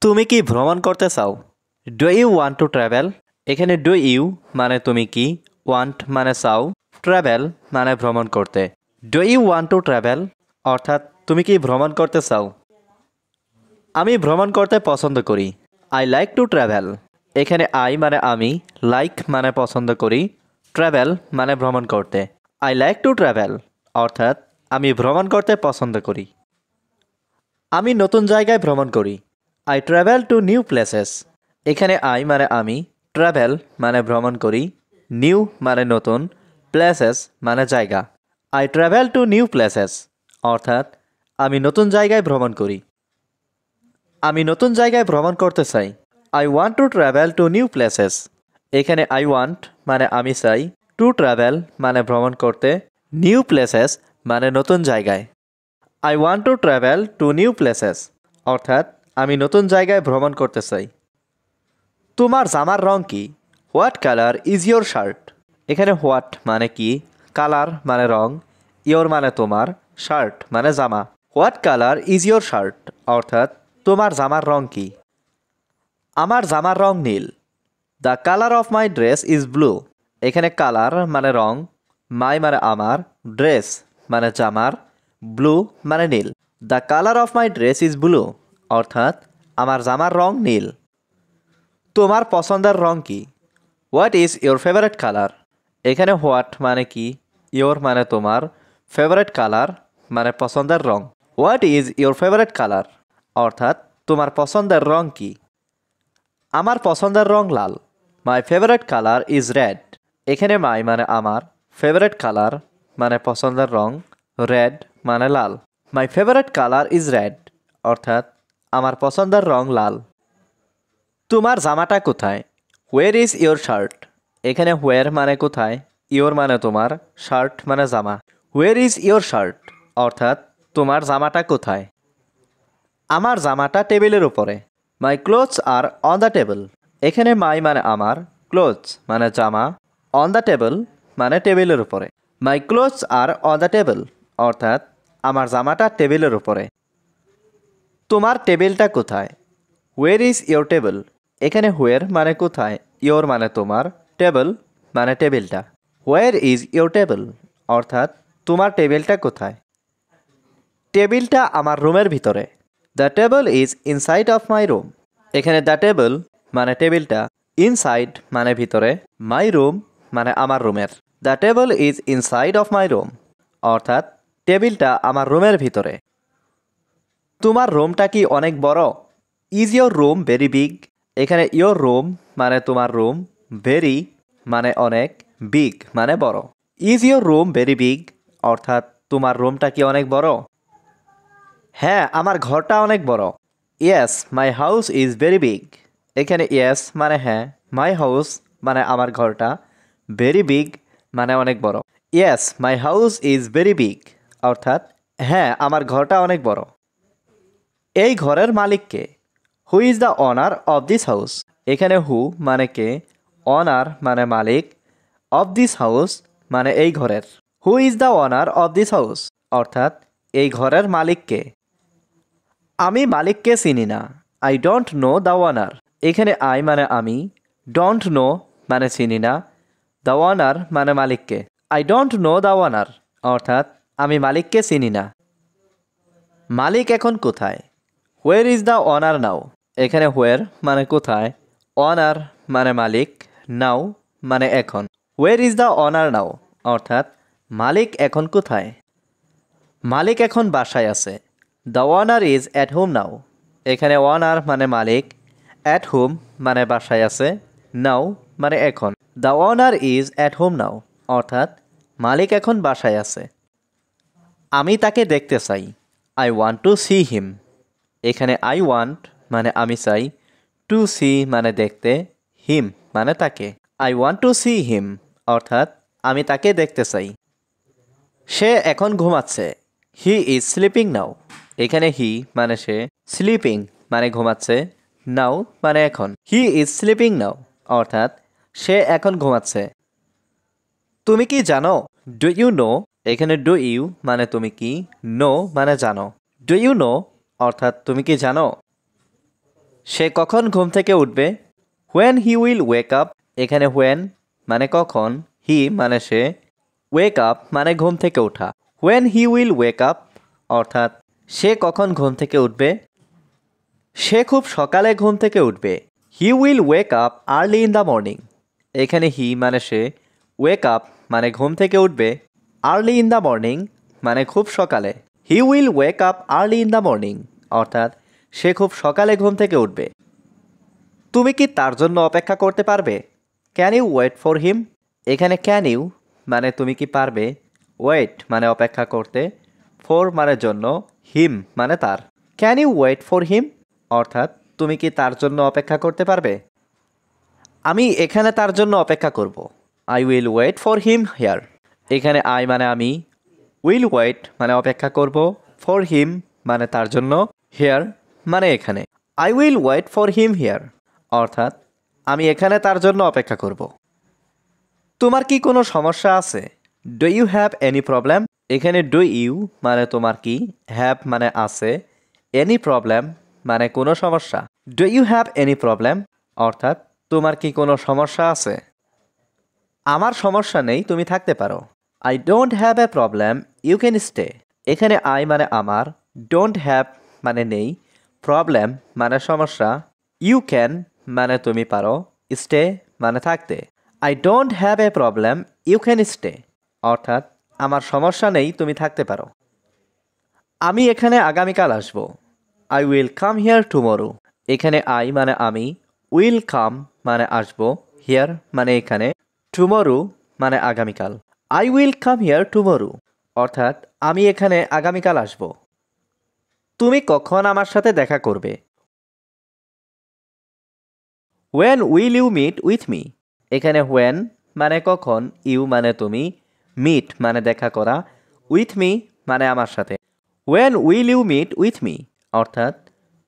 তুমি কি ভ্রমণ করতে চাও? Do you want to travel? এখানে ডু ইউ মানে তুমি কি, ওয়ান্ট মানে চাও, ট্রাভেল মানে ভ্রমণ করতে। Do you want to travel অর্থাৎ তুমি কি ভ্রমণ করতে চাও? আমি ভ্রমণ করতে পছন্দ করি। I like to travel. এখানে আই মানে আমি, লাইক মানে পছন্দ করি, ট্রাভেল মানে ভ্রমণ করতে। আই লাইক টু ট্রাভেল অর্থাৎ আমি ভ্রমণ করতে পছন্দ করি। আমি নতুন জায়গায় ভ্রমণ করি। I travel to new places. এখানে আই মানে আমি, ট্রাভেল মানে ভ্রমণ করি, নিউ মানে নতুন, প্লেসেস মানে জায়গা। I travel to new places অর্থাৎ আমি নতুন জায়গায় ভ্রমণ করি। আমি নতুন জায়গায় ভ্রমণ করতে চাই। I want to travel to new places. এখানে আই ওয়ান্ট মানে আমি চাই, টু ট্রাভেল মানে ভ্রমণ করতে, নিউ প্লেসেস মানে নতুন জায়গায়। I want to travel to new places অর্থাৎ আমি নতুন জায়গায় ভ্রমণ করতে চাই। তোমার জামার রং কি? What colour is your shirt? এখানে হোয়াট মানে কি, কালার মানে রং, ইয়োর মানে তোমার, শার্ট মানে জামা। What colour is your shirt অর্থাৎ তোমার জামার রং কি? আমার জামার রং নীল। The colour of my dress is blue. এখানে কালার মানে রং, মাই মানে আমার, ড্রেস মানে জামার, ব্লু মানে নীল। The colour of my dress is blue অর্থাৎ আমার জামার রং নীল। তোমার পছন্দের রং কি? What is your favourite colour? এখানে হোয়াট মানে কি, ইয়োর মানে তোমার, ফেভারেট কালার মানে পছন্দের রং। What is your favourite colour অর্থাৎ তোমার পছন্দের রং কি? আমার পছন্দের রং লাল। My favourite colour is red. এখানে মাই মানে আমার, ফেভারেট কালার মানে পছন্দের রং, রেড মানে লাল। My favourite colour is red অর্থাৎ আমার পছন্দের রং লাল। তোমার জামাটা কোথায়? Where is your shirt? এখানে হোয়ার মানে কোথায়, ইয়োর মানে তোমার, শার্ট মানে জামা। হোয়ার ইজ ইয়োর শার্ট অর্থাৎ তোমার জামাটা কোথায়? আমার জামাটা টেবিলের উপরে। My clothes are on the table. এখানে মাই মানে আমার, ক্লোথস মানে জামা, অন দ্য টেবিল মানে টেবিলের উপরে। My clothes are on the table অর্থাৎ আমার জামাটা টেবিলের উপরে। তোমার টেবিলটা কোথায়? Where is your table? এখানে হোয়ার মানে কোথায়, ইয়োর মানে তোমার, টেবিল মানে টেবিলটা। হোয়ার ইজ ইয়োর টেবিল অর্থাৎ তোমার টেবিলটা কোথায়? টেবিলটা আমার রুমের ভিতরে। The table is inside of my room. এখানে দ্য টেবিল মানে টেবিলটা, ইনসাইড মানে ভিতরে, মাই রুম মানে আমার রুমের। The table is inside of my room অর্থাৎ টেবিলটা আমার রুমের ভিতরে। তোমার রুমটা কি অনেক বড়? Is your room very big? এখানে ইয়োর রুম মানে তোমার রুম, ভেরি মানে অনেক, বিগ মানে বড়। Is your room very big অর্থাৎ তোমার রুমটা কি অনেক বড়? হ্যাঁ, আমার ঘরটা অনেক বড়। Yes my house is very big. এখানে ইয়েস মানে হ্যাঁ, মাই হাউস মানে আমার ঘরটা, ভেরি বিগ মানে অনেক বড়। Yes my house is very big অর্থাৎ হ্যাঁ, আমার ঘরটা অনেক বড়। এই ঘরের মালিক কে? Who is the owner of this house? এখানে হু মানে কে, অনার মানে মালিক, অফ দিস হাউস মানে এই ঘরের। হু is the owner of this house অর্থাৎ এই ঘরের মালিক কে? আমি মালিককে চিনি না। I don't know the ওয়ানার। এখানে আই মানে আমি, ডোন্ট নো মানে চিনি না, দ্য ওয়ানার মানে মালিককে। আই ডোন্ট নো দ্য ওয়ানার অর্থাৎ আমি মালিককে চিনি না। মালিক এখন কোথায়? হোয়ার ইজ দ্য ওয়ানার নাও? এখানে হোয়ার মানে কোথায়, ওয়ানার মানে মালিক, নাও মানে এখন। হোয়ার ইজ দ্য ওয়ানার নাও অর্থাৎ মালিক এখন কোথায়? মালিক এখন বাসায় আছে। The ওয়ানার is at home now. এখানে ওয়ানার মানে মালিক, অ্যাট হোম মানে বাসায় আছে, নাও মানে এখন। The ওয়ানার is at home now অর্থাৎ মালিক এখন বাসায় আছে। আমি তাকে দেখতে চাই। I want to see him. এখানে আই ওয়ান্ট মানে আমি চাই, টু সি মানে দেখতে, হিম মানে তাকে। I want to see him অর্থাৎ আমি তাকে দেখতে চাই। সে এখন ঘুমাচ্ছে। He is sleeping now. এখানে হি মানে সে, স্লিপিং মানে ঘুমাচ্ছে, নাও মানে এখন। হি ইজ স্লিপিং নাও অর্থাৎ সে এখন ঘুমাচ্ছে। তুমি কি জানো? Do you know? এখানে ডু ইউ মানে তুমি কি, নো মানে জানো। ডু ইউ নো অর্থাৎ তুমি কি জানো? সে কখন ঘুম থেকে উঠবে? When he will wake up. এখানে হোয়েন মানে কখন, হি মানে সে, ওয়েক আপ মানে ঘুম থেকে ওঠা। When he will wake up অর্থাৎ সে কখন ঘুম থেকে উঠবে। সে খুব সকালে ঘুম থেকে উঠবে। He will wake up early in the morning. এখানে হি মানে সে, ওয়েক আপ মানে ঘুম থেকে উঠবে, আর্লি ইন দ্য মর্নিং মানে খুব সকালে। He will wake up early in the morning অর্থাৎ সে খুব সকালে ঘুম থেকে উঠবে। তুমি কি তার জন্য অপেক্ষা করতে পারবে? Can you wait for him. এখানে ক্যান ইউ মানে তুমি কি পারবে, ওয়েট মানে অপেক্ষা করতে, ফর মানে জন্য, হিম মানে তার। Can you wait for him অর্থাৎ তুমি কি তার জন্য অপেক্ষা করতে পারবে? আমি এখানে তার জন্য অপেক্ষা করব। I will wait for him here. এখানে আই মানে আমি, উইল ওয়েট মানে অপেক্ষা করব, ফর হিম মানে তার জন্য, হিয়ার মানে এখানে। I will wait for him here অর্থাৎ আমি এখানে তার জন্য অপেক্ষা করব। তোমার কি কোনো সমস্যা আছে? Do you have any problem. এখানে ডু ইউ মানে তোমার কি, হ্যাভ মানে আছে, এনি প্রবলেম মানে কোনো সমস্যা। Do you have any problem অর্থাৎ তোমার কি কোনো সমস্যা আছে? আমার সমস্যা নেই, তুমি থাকতে পারো। I don't have a problem, you can stay. এখানে আই মানে আমার, ডোন্ট হ্যাভ মানে নেই, প্রবলেম মানে সমস্যা, ইউ ক্যান মানে তুমি পারো, স্টে মানে থাকতে। I don't have a problem, you can stay অর্থাৎ আমার সমস্যা নেই, তুমি থাকতে পারো। আমি এখানে আগামীকাল আসব। I will come here tomorrow. এখানে আই মানে আমি, উইল কাম মানে আসব, হিয়ার মানে এখানে, টুমরো মানে আগামীকাল। I will come here tomorrow অর্থাৎ আমি এখানে আগামীকাল আসব। তুমি কখন আমার সাথে দেখা করবে? When will you meet with me. এখানে হোয়েন মানে কখন, ইউ মানে তুমি, মিট মানে দেখা করা, উইথ মি মানে আমার সাথে। When will you meet with me অর্থাৎ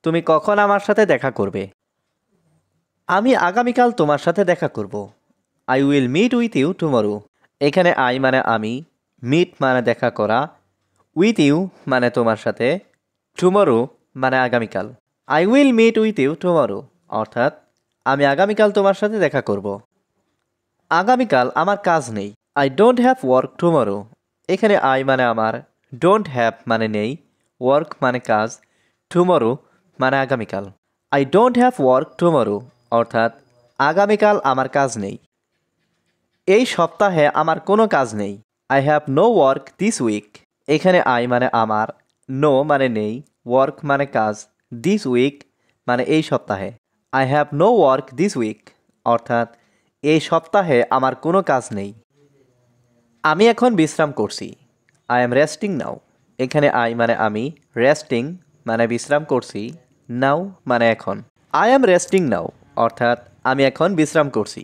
তুমি কখন আমার সাথে দেখা করবে? আমি আগামীকাল তোমার সাথে দেখা করব। I will meet with you tomorrow. এখানে আই মানে আমি, মিট মানে দেখা করা, উইথ ইউ মানে তোমার সাথে, টুমরো মানে আগামীকাল। I will meet with you tomorrow অর্থাৎ আমি আগামীকাল তোমার সাথে দেখা করব। আগামীকাল আমার কাজ নেই। I don't have work tomorrow. এখানে আই মানে আমার, ডোন্ট হ্যাভ মানে নেই, ওয়ার্ক মানে কাজ, টুমরো মানে আগামীকাল। I don't have work tomorrow অর্থাৎ আগামীকাল আমার কাজ নেই। এই সপ্তাহে আমার কোনো কাজ নেই। I have no work this week. এখানে আই মানে আমার, নো মানে নেই, ওয়ার্ক মানে কাজ, দিস উইক মানে এই সপ্তাহে। I have no work this week অর্থাৎ এই সপ্তাহে আমার কোনো কাজ নেই। আমি এখন বিশ্রাম করছি। আই এম রেস্টিং নাও। এখানে আই মানে আমি, রেস্টিং মানে বিশ্রাম করছি, নাও মানে এখন। আই এম রেস্টিং নাও অর্থাৎ আমি এখন বিশ্রাম করছি।